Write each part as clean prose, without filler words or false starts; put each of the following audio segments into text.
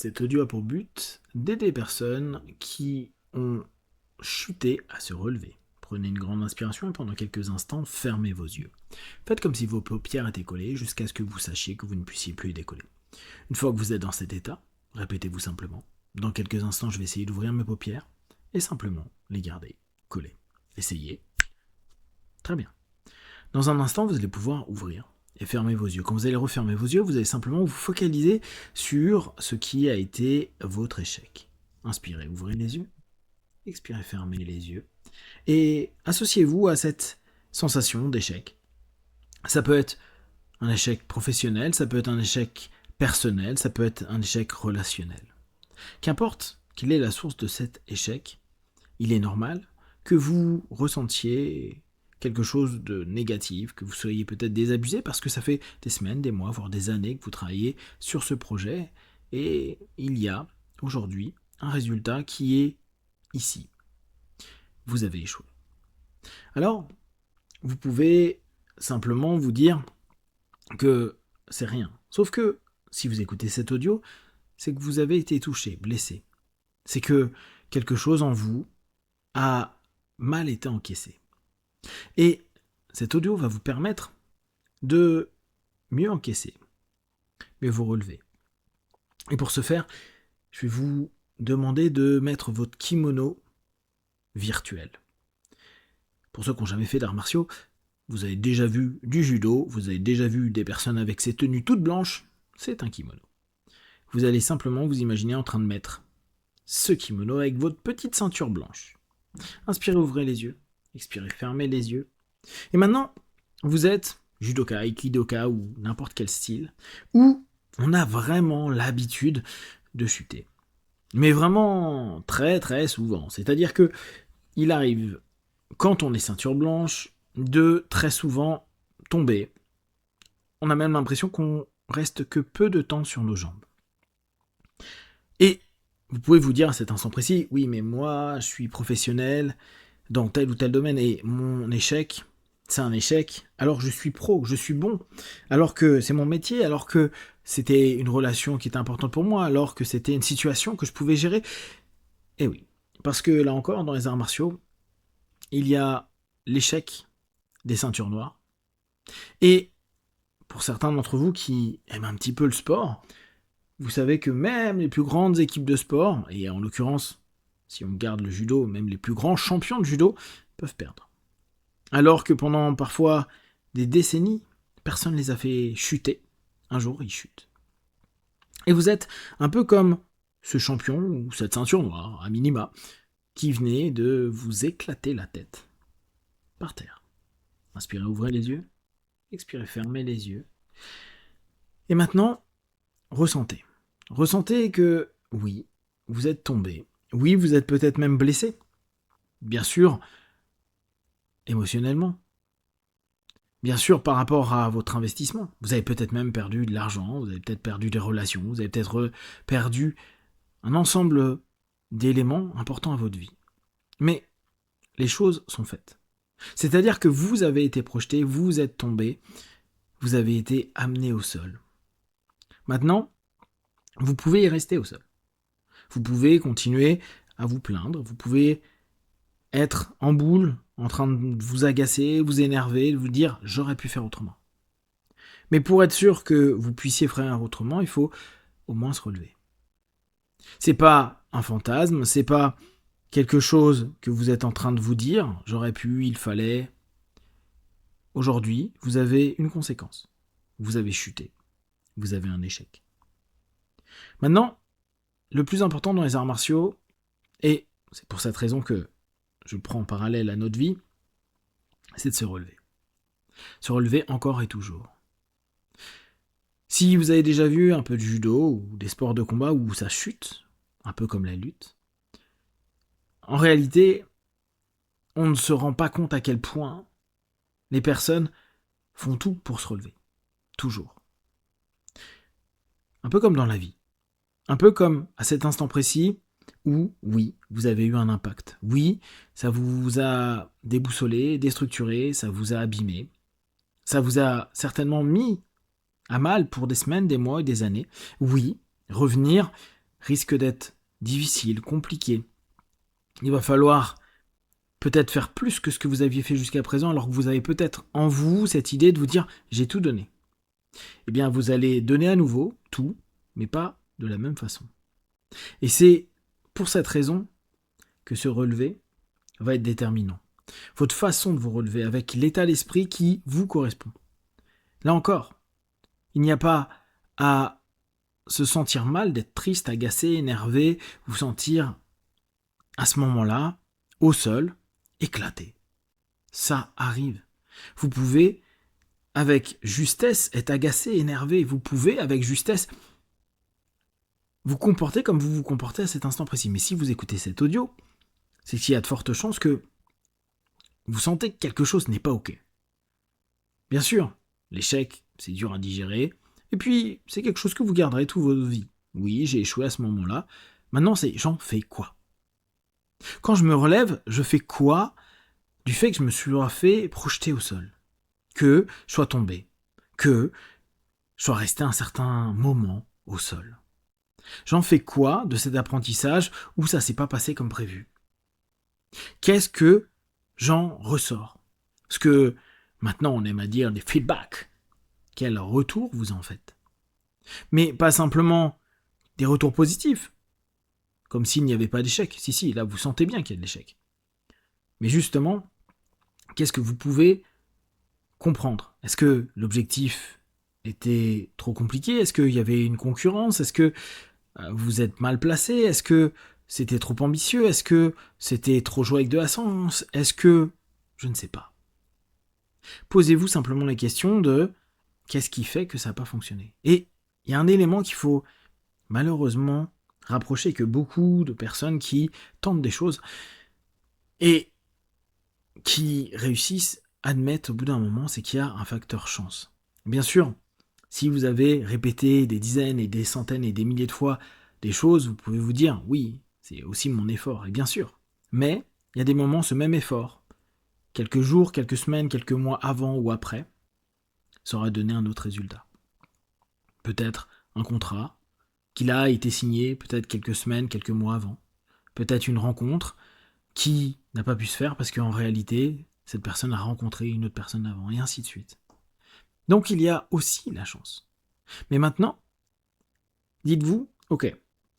Cet audio a pour but d'aider les personnes qui ont chuté à se relever. Prenez une grande inspiration et pendant quelques instants, fermez vos yeux. Faites comme si vos paupières étaient collées jusqu'à ce que vous sachiez que vous ne puissiez plus les décoller. Une fois que vous êtes dans cet état, répétez-vous simplement. Dans quelques instants, je vais essayer d'ouvrir mes paupières et simplement les garder collées. Essayez. Très bien. Dans un instant, vous allez pouvoir ouvrir et fermer vos yeux. Quand vous allez refermer vos yeux, vous allez simplement vous focaliser sur ce qui a été votre échec. Inspirez, ouvrez les yeux. Expirez, fermez les yeux. Et associez-vous à cette sensation d'échec. Ça peut être un échec professionnel, ça peut être un échec personnel, ça peut être un échec relationnel. Qu'importe quelle est la source de cet échec, il est normal que vous ressentiez quelque chose de négatif, que vous soyez peut-être désabusé parce que ça fait des semaines, des mois, voire des années que vous travaillez sur ce projet et il y a aujourd'hui un résultat qui est ici. Vous avez échoué. Alors, vous pouvez simplement vous dire que c'est rien. Sauf que, si vous écoutez cet audio, c'est que vous avez été touché, blessé. C'est que quelque chose en vous a mal été encaissé. Et cet audio va vous permettre de mieux encaisser, mieux vous relever. Et pour ce faire, je vais vous demander de mettre votre kimono virtuel. Pour ceux qui n'ont jamais fait d'arts martiaux, vous avez déjà vu du judo, vous avez déjà vu des personnes avec ces tenues toutes blanches, c'est un kimono. Vous allez simplement vous imaginer en train de mettre ce kimono avec votre petite ceinture blanche. Inspirez, ouvrez les yeux. Expirez, fermez les yeux. Et maintenant, vous êtes judoka, aikidoka ou n'importe quel style, où on a vraiment l'habitude de chuter. Mais vraiment très très souvent. C'est-à-dire que il arrive, quand on est ceinture blanche, de très souvent tomber. On a même l'impression qu'on reste que peu de temps sur nos jambes. Et vous pouvez vous dire à cet instant précis, oui mais moi je suis professionnel dans tel ou tel domaine et mon échec, c'est un échec, alors je suis pro, je suis bon, alors que c'est mon métier, alors que c'était une relation qui était importante pour moi, alors que c'était une situation que je pouvais gérer. Et oui, parce que là encore, dans les arts martiaux, il y a l'échec des ceintures noires. Et pour certains d'entre vous qui aiment un petit peu le sport, vous savez que même les plus grandes équipes de sport, et en l'occurrence, si on garde le judo, même les plus grands champions de judo, peuvent perdre. Alors que pendant parfois des décennies, personne ne les a fait chuter. Un jour, ils chutent. Et vous êtes un peu comme ce champion, ou cette ceinture noire, à minima, qui venait de vous éclater la tête. Par terre. Inspirez, ouvrez les yeux. Expirez, fermez les yeux. Et maintenant, ressentez. Ressentez que, oui, vous êtes tombé. Oui, vous êtes peut-être même blessé. Bien sûr, émotionnellement. Bien sûr, par rapport à votre investissement. Vous avez peut-être même perdu de l'argent, vous avez peut-être perdu des relations, vous avez peut-être perdu un ensemble d'éléments importants à votre vie. Mais les choses sont faites. C'est-à-dire que vous avez été projeté, vous êtes tombé, vous avez été amené au sol. Maintenant, vous pouvez y rester au sol. Vous pouvez continuer à vous plaindre, vous pouvez être en boule, en train de vous agacer, vous énerver, de vous dire « j'aurais pu faire autrement ». Mais pour être sûr que vous puissiez faire autrement, il faut au moins se relever. C'est pas un fantasme, c'est pas quelque chose que vous êtes en train de vous dire « j'aurais pu, il fallait ». Aujourd'hui, vous avez une conséquence. Vous avez chuté. Vous avez un échec. Maintenant, le plus important dans les arts martiaux, et c'est pour cette raison que je prends en parallèle à notre vie, c'est de se relever. Se relever encore et toujours. Si vous avez déjà vu un peu de judo ou des sports de combat où ça chute, un peu comme la lutte, en réalité, on ne se rend pas compte à quel point les personnes font tout pour se relever. Toujours. Un peu comme dans la vie. Un peu comme à cet instant précis où, oui, vous avez eu un impact. Oui, ça vous a déboussolé, déstructuré, ça vous a abîmé. Ça vous a certainement mis à mal pour des semaines, des mois et des années. Oui, revenir risque d'être difficile, compliqué. Il va falloir peut-être faire plus que ce que vous aviez fait jusqu'à présent, alors que vous avez peut-être en vous cette idée de vous dire « j'ai tout donné ». Eh bien, vous allez donner à nouveau tout, mais pas de la même façon. Et c'est pour cette raison que se relever va être déterminant. Votre façon de vous relever avec l'état d'esprit qui vous correspond. Là encore, il n'y a pas à se sentir mal, d'être triste, agacé, énervé, vous sentir à ce moment-là, au sol, éclaté. Ça arrive. Vous pouvez, avec justesse, être agacé, énervé. Vous pouvez, avec justesse, vous comporter comme vous vous comportez à cet instant précis. Mais si vous écoutez cet audio, c'est qu'il y a de fortes chances que vous sentez que quelque chose n'est pas OK. Bien sûr, l'échec, c'est dur à digérer. Et puis, c'est quelque chose que vous garderez toute votre vie. Oui, j'ai échoué à ce moment-là. Maintenant, c'est j'en fais quoi? Quand je me relève, je fais quoi du fait que je me suis fait projeter au sol? Que je sois tombé? Que je sois resté un certain moment au sol? J'en fais quoi de cet apprentissage où ça s'est pas passé comme prévu? Qu'est-ce que j'en ressors? Parce que maintenant on aime à dire des feedbacks. Quel retour vous en faites? Mais pas simplement des retours positifs, comme s'il n'y avait pas d'échec. Si, là vous sentez bien qu'il y a de l'échec. Mais justement, qu'est-ce que vous pouvez comprendre? Est-ce que l'objectif était trop compliqué? Est-ce qu'il y avait une concurrence? Est-ce que vous êtes mal placé? Est-ce que c'était trop ambitieux? Est-ce que c'était trop joué avec de la science? Est-ce que... je ne sais pas. Posez-vous simplement la question de qu'est-ce qui fait que ça n'a pas fonctionné? Et il y a un élément qu'il faut malheureusement rapprocher, que beaucoup de personnes qui tentent des choses et qui réussissent admettent au bout d'un moment, c'est qu'il y a un facteur chance. Bien sûr, si vous avez répété des dizaines et des centaines et des milliers de fois des choses, vous pouvez vous dire, oui, c'est aussi mon effort, et bien sûr. Mais il y a des moments, ce même effort, quelques jours, quelques semaines, quelques mois avant ou après, ça aura donné un autre résultat. Peut-être un contrat qui a été signé peut-être quelques semaines, quelques mois avant. Peut-être une rencontre qui n'a pas pu se faire parce qu'en réalité, cette personne a rencontré une autre personne avant, et ainsi de suite. Donc il y a aussi la chance. Mais maintenant, dites-vous, ok,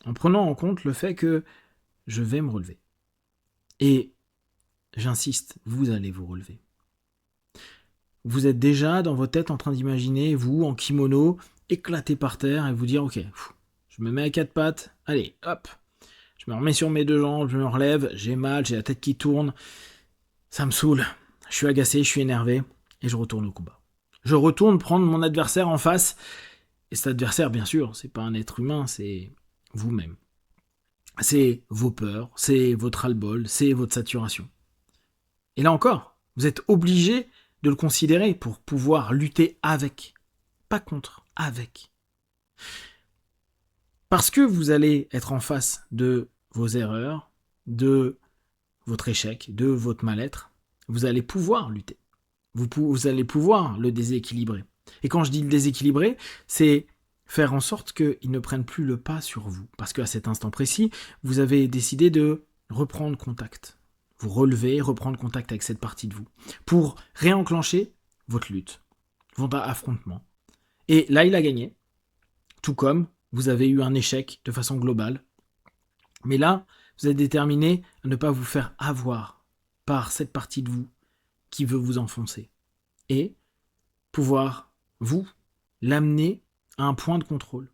en prenant en compte le fait que je vais me relever. Et j'insiste, vous allez vous relever. Vous êtes déjà dans votre tête en train d'imaginer, vous, en kimono, éclaté par terre et vous dire, ok, je me mets à quatre pattes, allez, hop, je me remets sur mes deux jambes, je me relève, j'ai mal, j'ai la tête qui tourne, ça me saoule, je suis agacé, je suis énervé, et je retourne au combat. Je retourne prendre mon adversaire en face, et cet adversaire, bien sûr, c'est pas un être humain, c'est vous-même. C'est vos peurs, c'est votre ras-le-bol, c'est votre saturation. Et là encore, vous êtes obligé de le considérer pour pouvoir lutter avec, pas contre, avec. Parce que vous allez être en face de vos erreurs, de votre échec, de votre mal-être, vous allez pouvoir lutter. Vous allez pouvoir le déséquilibrer. Et quand je dis le déséquilibrer, c'est faire en sorte qu'il ne prenne plus le pas sur vous. Parce qu'à cet instant précis, vous avez décidé de reprendre contact. Vous relever, reprendre contact avec cette partie de vous. Pour réenclencher votre lutte, votre affrontement. Et là, il a gagné. Tout comme vous avez eu un échec de façon globale. Mais là, vous êtes déterminé à ne pas vous faire avoir par cette partie de vous qui veut vous enfoncer. Et pouvoir, vous, l'amener à un point de contrôle.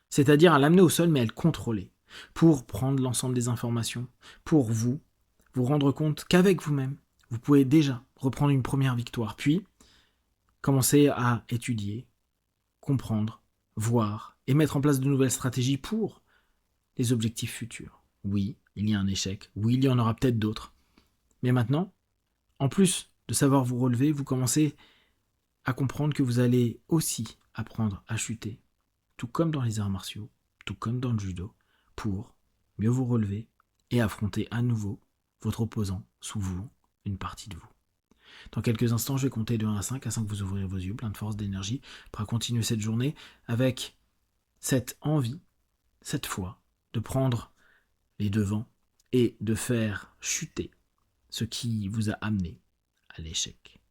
C'est-à-dire à l'amener au sol, mais à le contrôler. Pour prendre l'ensemble des informations. Pour vous rendre compte qu'avec vous-même, vous pouvez déjà reprendre une première victoire. Puis, commencer à étudier, comprendre, voir et mettre en place de nouvelles stratégies pour les objectifs futurs. Oui, il y a un échec. Oui, il y en aura peut-être d'autres. Mais maintenant, en plus de savoir vous relever, vous commencez à comprendre que vous allez aussi apprendre à chuter, tout comme dans les arts martiaux, tout comme dans le judo, pour mieux vous relever et affronter à nouveau votre opposant sous vous, une partie de vous. Dans quelques instants, je vais compter de 1 à 5 afin que vous ouvrirez vos yeux, plein de force, d'énergie, pour continuer cette journée avec cette envie, cette foi, de prendre les devants et de faire chuter ce qui vous a amené à l'échec.